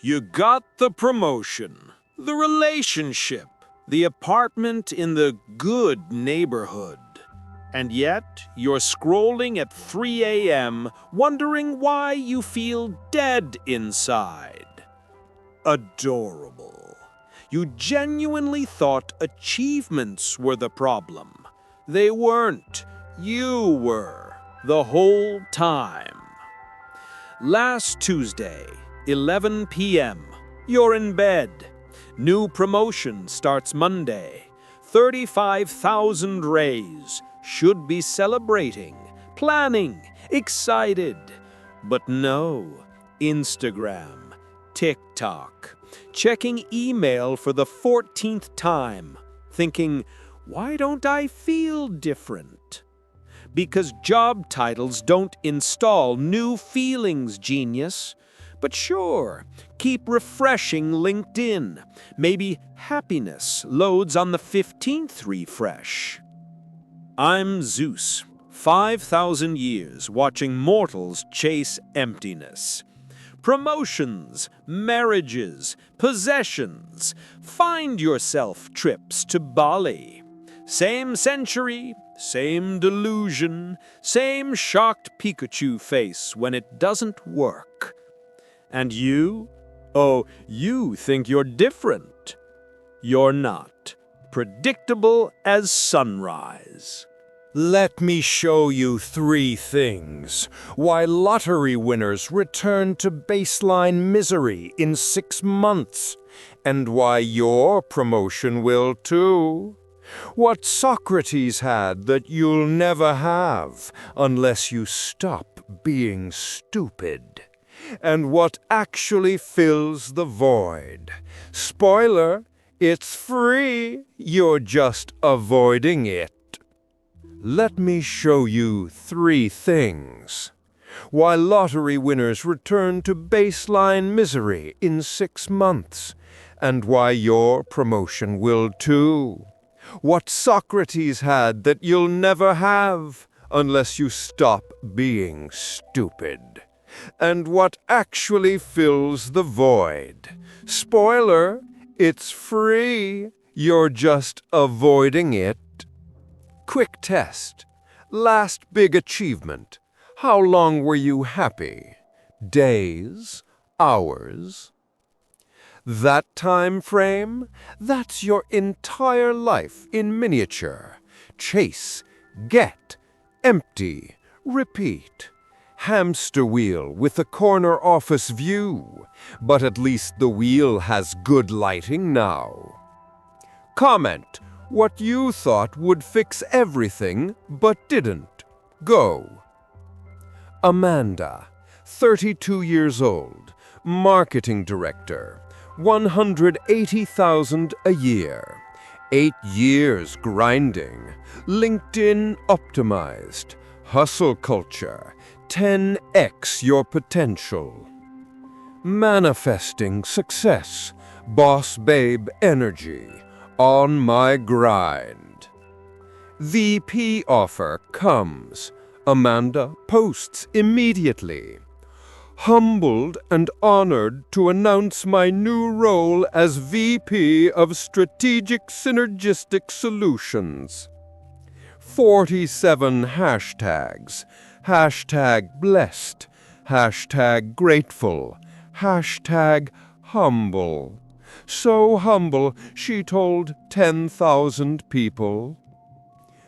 You got the promotion, the relationship, the apartment in the good neighborhood. And yet, you're scrolling at 3 a.m., wondering why you feel dead inside. Adorable. You genuinely thought achievements were the problem. They weren't. You were, the whole time. Last Tuesday, 11 p.m., you're in bed. New promotion starts Monday. 35,000 raise. Should be celebrating, planning, excited. But no, Instagram, TikTok, checking email for the 14th time, thinking, why don't I feel different? Because job titles don't install new feelings, genius. But sure, keep refreshing LinkedIn. Maybe happiness loads on the 15th refresh. I'm Zeus, 5,000 years watching mortals chase emptiness. Promotions, marriages, possessions, find yourself trips to Bali. Same century, same delusion, same shocked Pikachu face when it doesn't work. And you? Oh, you think you're different. You're not. Predictable as sunrise. Let me show you 3 things. Why lottery winners return to baseline misery in 6 months. And why your promotion will too. What Socrates had that you'll never have unless you stop being stupid. And what actually fills the void. Spoiler, it's free. You're just avoiding it. Let me show you 3 things. Why lottery winners return to baseline misery in 6 months, and why your promotion will too. What Socrates had that you'll never have unless you stop being stupid. And what actually fills the void. Spoiler, it's free. You're just avoiding it. Quick test. Last big achievement. How long were you happy? Days? Hours? That time frame? That's your entire life in miniature. Chase, get, empty, repeat. Hamster wheel with a corner office view. But at least the wheel has good lighting now. Comment what you thought would fix everything, but didn't. Go. Amanda, 32 years old, marketing director, 180,000 a year, 8 years grinding, LinkedIn optimized, hustle culture, 10x your potential. Manifesting success, boss babe energy. On my grind. VP offer comes. Amanda posts immediately. Humbled and honored to announce my new role as VP of Strategic Synergistic Solutions. 47 hashtags. Hashtag blessed. Hashtag grateful. Hashtag humble. So humble, she told 10,000 people.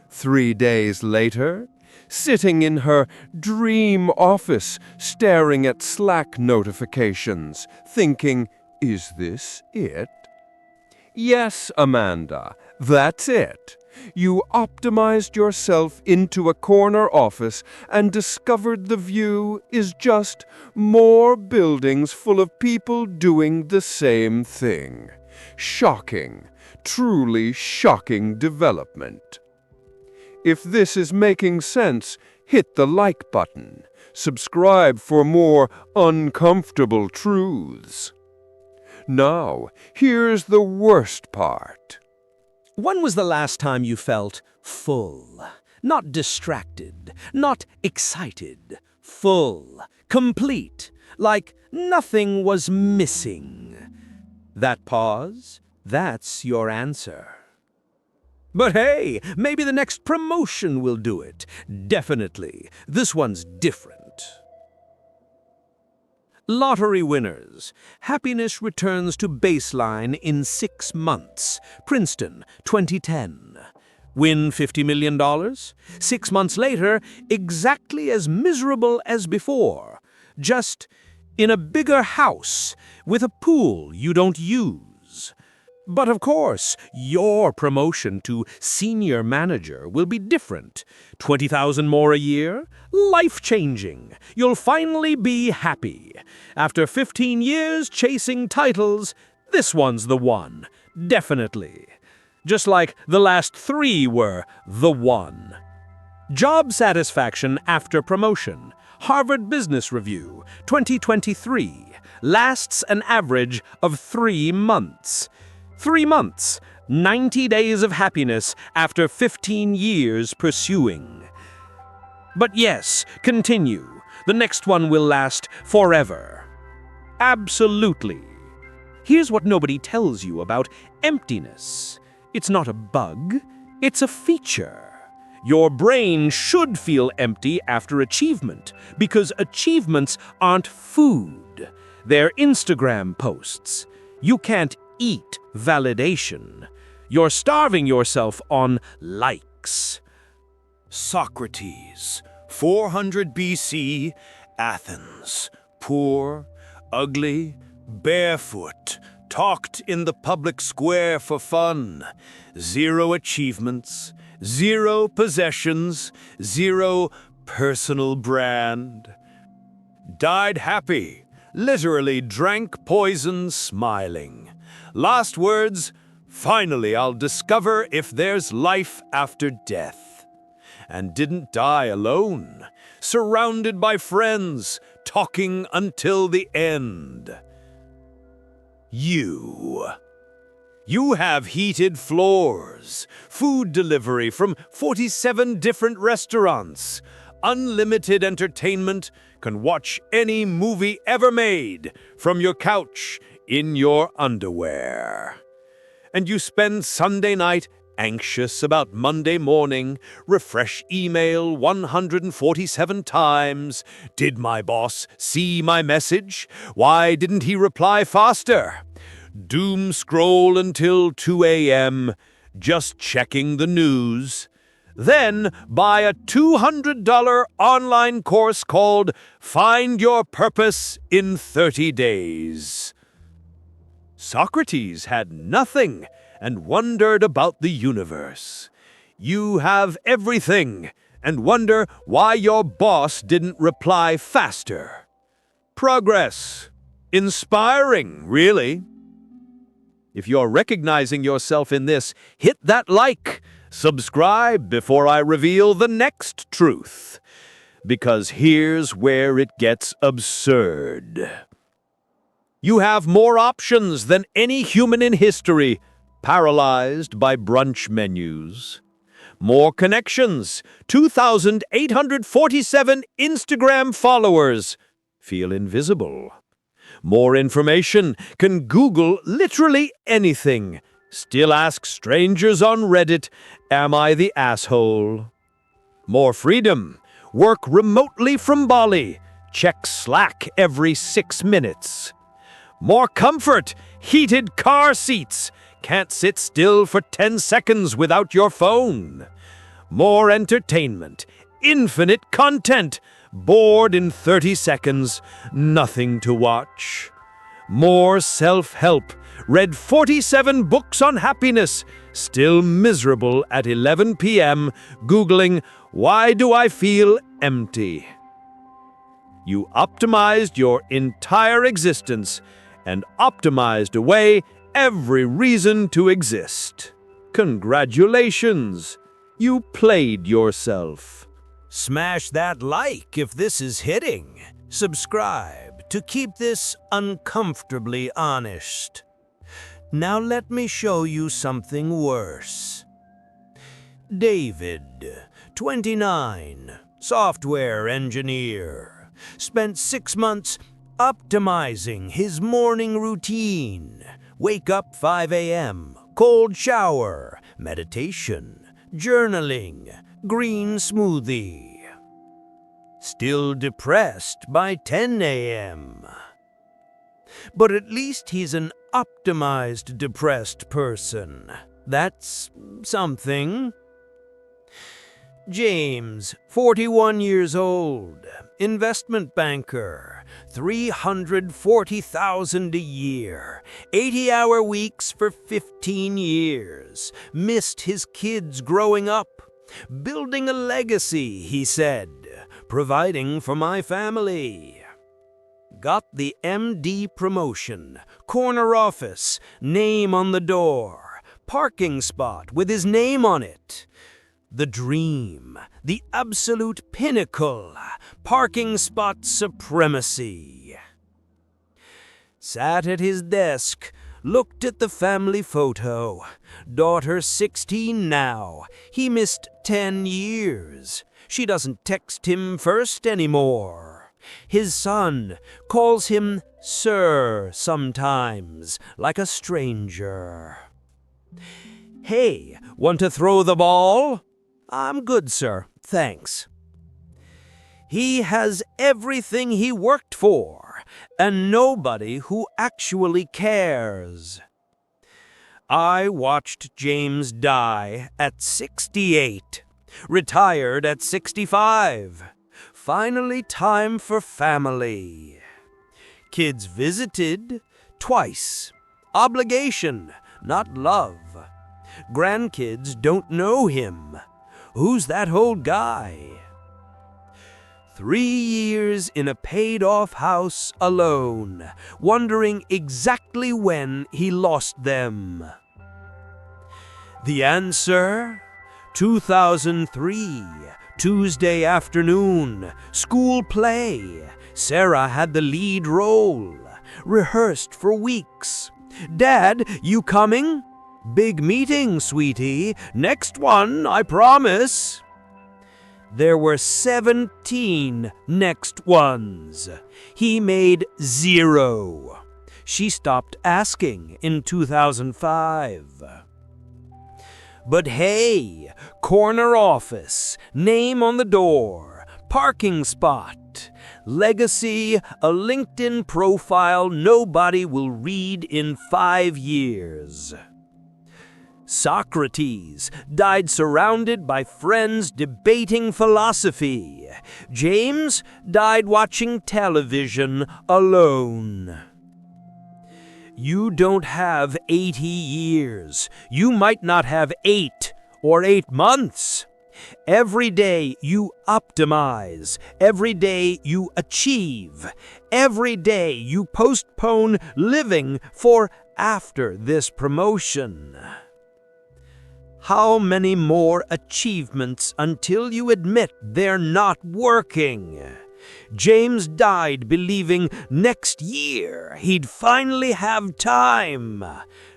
3 days later, sitting in her dream office, staring at Slack notifications, thinking, is this it? Yes, Amanda, that's it. You optimized yourself into a corner office and discovered the view is just more buildings full of people doing the same thing. Shocking, truly shocking development. If this is making sense, hit the like button. Subscribe for more uncomfortable truths. Now, here's the worst part. When was the last time you felt full? Not distracted, not excited, full, complete, like nothing was missing. That pause, that's your answer. But hey, maybe the next promotion will do it. Definitely. This one's different. Lottery winners. Happiness returns to baseline in 6 months. Princeton, 2010. Win $50 million? 6 months later, exactly as miserable as before. Just in a bigger house with a pool you don't use. But of course, your promotion to senior manager will be different. 20,000 more a year? Life-changing. You'll finally be happy. After 15 years chasing titles, this one's the one. Definitely. Just like the last 3 were the one. Job satisfaction after promotion. Harvard Business Review, 2023. Lasts an average of 3 months. 3 months, 90 days of happiness after 15 years pursuing. But yes, continue. The next one will last forever. Absolutely. Here's what nobody tells you about emptiness. It's not a bug, it's a feature. Your brain should feel empty after achievement, because achievements aren't food. They're Instagram posts. You can't eat validation. You're starving yourself on likes. Socrates, 400 BC, Athens. Poor, ugly, barefoot, talked in the public square for fun. 0 achievements, 0 possessions, 0 personal brand. Died happy, literally drank poison smiling. Last words, finally I'll discover if there's life after death. And didn't die alone, surrounded by friends, talking until the end. You have heated floors, food delivery from 47 different restaurants, unlimited entertainment, can watch any movie ever made from your couch in your underwear. And you spend Sunday night anxious about Monday morning, refresh email 147 times. Did my boss see my message? Why didn't he reply faster? Doom scroll until 2 a.m., just checking the news. Then buy a $200 online course called Find Your Purpose in 30 Days. Socrates had nothing and wondered about the universe. You have everything and wonder why your boss didn't reply faster. Progress. Inspiring, really. If you're recognizing yourself in this, hit that like. Subscribe before I reveal the next truth. Because here's where it gets absurd. You have more options than any human in history, paralyzed by brunch menus. More connections, 2,847 Instagram followers, feel invisible. More information, can Google literally anything. Still ask strangers on Reddit, am I the asshole? More freedom, work remotely from Bali, check Slack every 6 minutes. More comfort, heated car seats, can't sit still for 10 seconds without your phone. More entertainment, infinite content, bored in 30 seconds, nothing to watch. More self-help, read 47 books on happiness, still miserable at 11 p.m., Googling, why do I feel empty? You optimized your entire existence and optimized away every reason to exist. Congratulations, you played yourself. Smash that like if this is hitting. Subscribe to keep this uncomfortably honest. Now let me show you something worse. David, 29, software engineer, spent 6 months optimizing his morning routine. Wake up 5 a.m., cold shower, meditation, journaling, green smoothie. Still depressed by 10 a.m. But at least he's an optimized depressed person. That's something. James, 41 years old, investment banker, $340,000 a year, 80-hour weeks for 15 years, missed his kids growing up, building a legacy, he said, providing for my family. Got the MD promotion, corner office, name on the door, parking spot with his name on it. The dream, the absolute pinnacle, parking spot supremacy. Sat at his desk, looked at the family photo. Daughter 16 now. He missed 10 years. She doesn't text him first anymore. His son calls him Sir sometimes, like a stranger. Hey, want to throw the ball? I'm good, sir. Thanks. He has everything he worked for, and nobody who actually cares. I watched James die at 68, retired at 65. Finally time for family. Kids visited twice. Obligation, not love. Grandkids don't know him. Who's that old guy? 3 years in a paid-off house alone, wondering exactly when he lost them. The answer? 2003, Tuesday afternoon, school play. Sarah had the lead role, rehearsed for weeks. Dad, you coming? Big meeting, sweetie. Next one, I promise. There were 17 next ones. He made 0. She stopped asking in 2005. But hey, corner office, name on the door, parking spot, legacy, a LinkedIn profile nobody will read in 5 years. Socrates died surrounded by friends debating philosophy. James died watching television alone. You don't have 80 years. You might not have 8 or 8 months. Every day you optimize. Every day you achieve. Every day you postpone living for after this promotion. How many more achievements until you admit they're not working? James died believing next year he'd finally have time.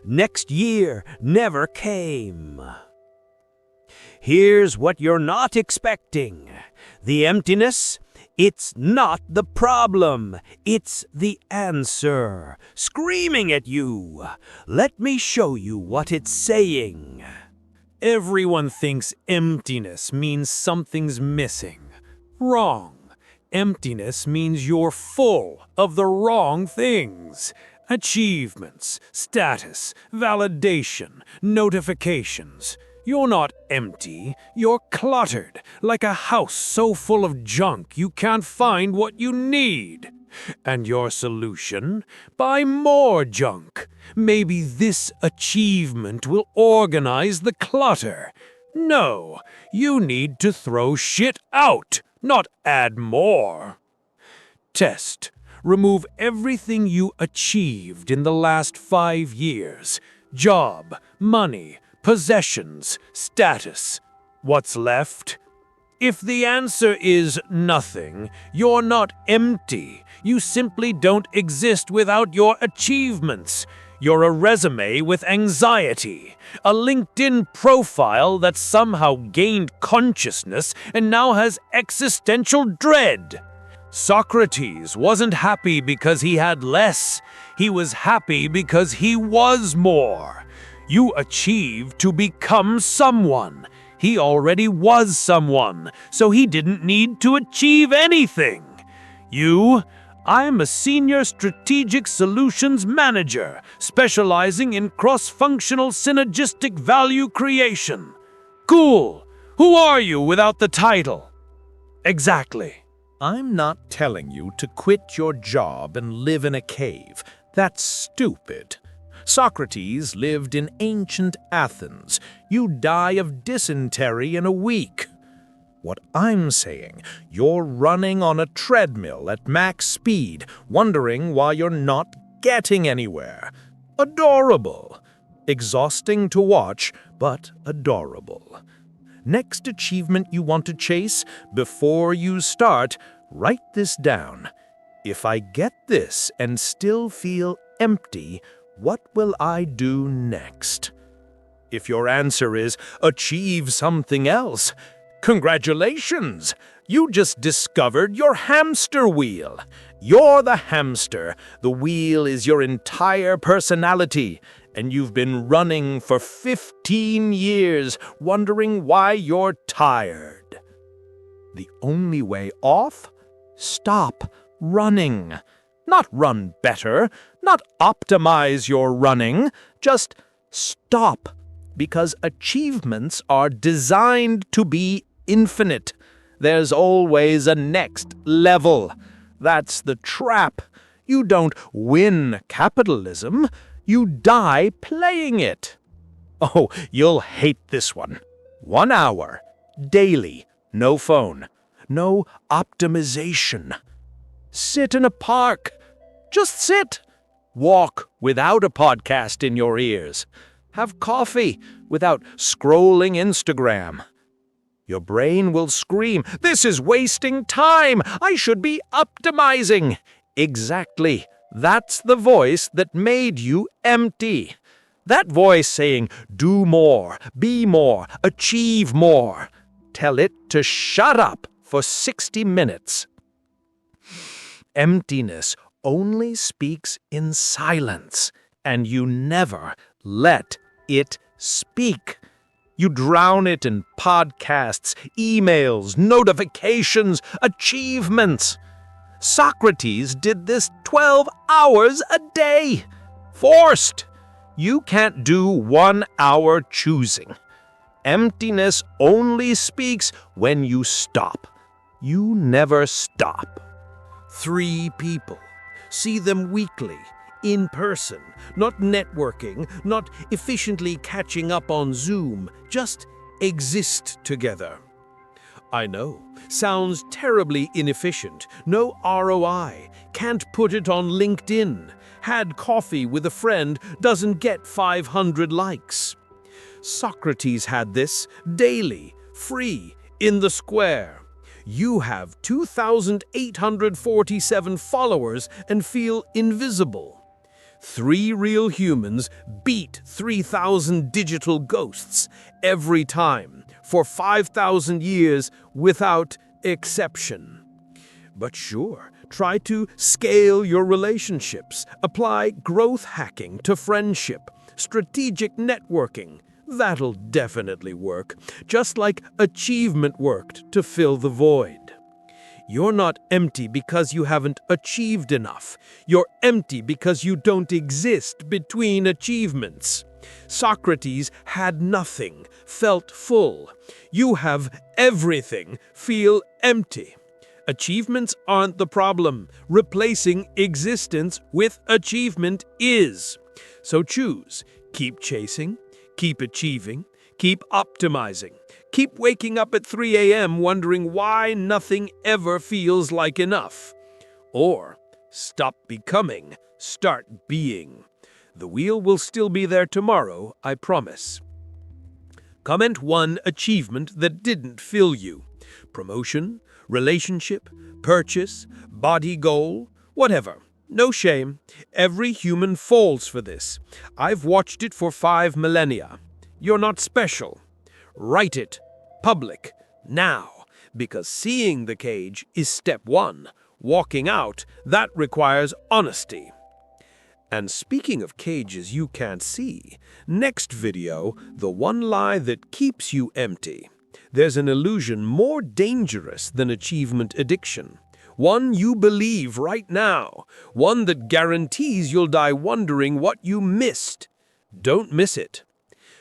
Next year never came. Here's what you're not expecting. The emptiness, it's not the problem. It's the answer, screaming at you. Let me show you what it's saying. Everyone thinks emptiness means something's missing. Wrong. Emptiness means you're full of the wrong things. Achievements, status, validation, notifications. You're not empty, you're cluttered, like a house so full of junk you can't find what you need. And your solution? Buy more junk. Maybe this achievement will organize the clutter. No, you need to throw shit out, not add more. Test. Remove everything you achieved in the last 5 years. Job, money, possessions, status. What's left? If the answer is nothing, you're not empty. You simply don't exist without your achievements. You're a resume with anxiety, a LinkedIn profile that somehow gained consciousness and now has existential dread. Socrates wasn't happy because he had less. He was happy because he was more. You achieved to become someone. He already was someone, so he didn't need to achieve anything. I'm a senior strategic solutions manager, specializing in cross-functional synergistic value creation. Cool. Who are you without the title? Exactly. I'm not telling you to quit your job and live in a cave. That's stupid. Socrates lived in ancient Athens. You die of dysentery in a week. What I'm saying, you're running on a treadmill at max speed, wondering why you're not getting anywhere. Adorable. Exhausting to watch, but adorable. Next achievement you want to chase, before you start, write this down. If I get this and still feel empty, what will I do next? If your answer is achieve something else, congratulations! You just discovered your hamster wheel. You're the hamster. The wheel is your entire personality, and you've been running for 15 years, wondering why you're tired. The only way off? Stop running. Not run better, not optimize your running, just stop, because achievements are designed to be infinite. There's always a next level. That's the trap. You don't win capitalism, you die playing it. Oh, you'll hate this one. 1 hour, daily, no phone, no optimization. Sit in a park. Just sit. Walk without a podcast in your ears. Have coffee without scrolling Instagram. Your brain will scream, "This is wasting time. I should be optimizing." Exactly. That's the voice that made you empty. That voice saying, do more, be more, achieve more. Tell it to shut up for 60 minutes. Emptiness only speaks in silence, and you never let it speak. You drown it in podcasts, emails, notifications, achievements. Socrates did this 12 hours a day. Forced. You can't do 1 hour choosing. Emptiness only speaks when you stop. You never stop. 3 people. See them weekly, in person, not networking, not efficiently catching up on Zoom, just exist together. I know, sounds terribly inefficient, no ROI, can't put it on LinkedIn, had coffee with a friend, doesn't get 500 likes. Socrates had this, daily, free, in the square. You have 2,847 followers and feel invisible. 3 real humans beat 3,000 digital ghosts every time for 5,000 years without exception. But sure, try to scale your relationships, apply growth hacking to friendship, strategic networking. That'll definitely work, just like achievement worked to fill the void. You're not empty because you haven't achieved enough. You're empty because you don't exist between achievements. Socrates had nothing, felt full. You have everything, feel empty. Achievements aren't the problem. Replacing existence with achievement is. So choose. Keep chasing. Keep achieving, keep optimizing, keep waking up at 3 a.m. wondering why nothing ever feels like enough. Or stop becoming, start being. The wheel will still be there tomorrow, I promise. Comment 1 achievement that didn't fill you. Promotion, relationship, purchase, body goal, whatever. No shame. Every human falls for this. I've watched it for 5 millennia. You're not special. Write it. Public. Now. Because seeing the cage is step 1. Walking out, that requires honesty. And speaking of cages you can't see, next video, the one lie that keeps you empty. There's an illusion more dangerous than achievement addiction. One you believe right now. One that guarantees you'll die wondering what you missed. Don't miss it.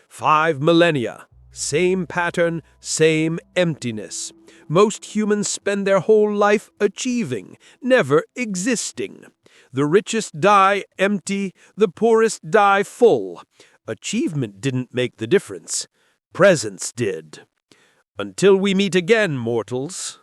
5 millennia. Same pattern, same emptiness. Most humans spend their whole life achieving, never existing. The richest die empty, the poorest die full. Achievement didn't make the difference. Presence did. Until we meet again, mortals.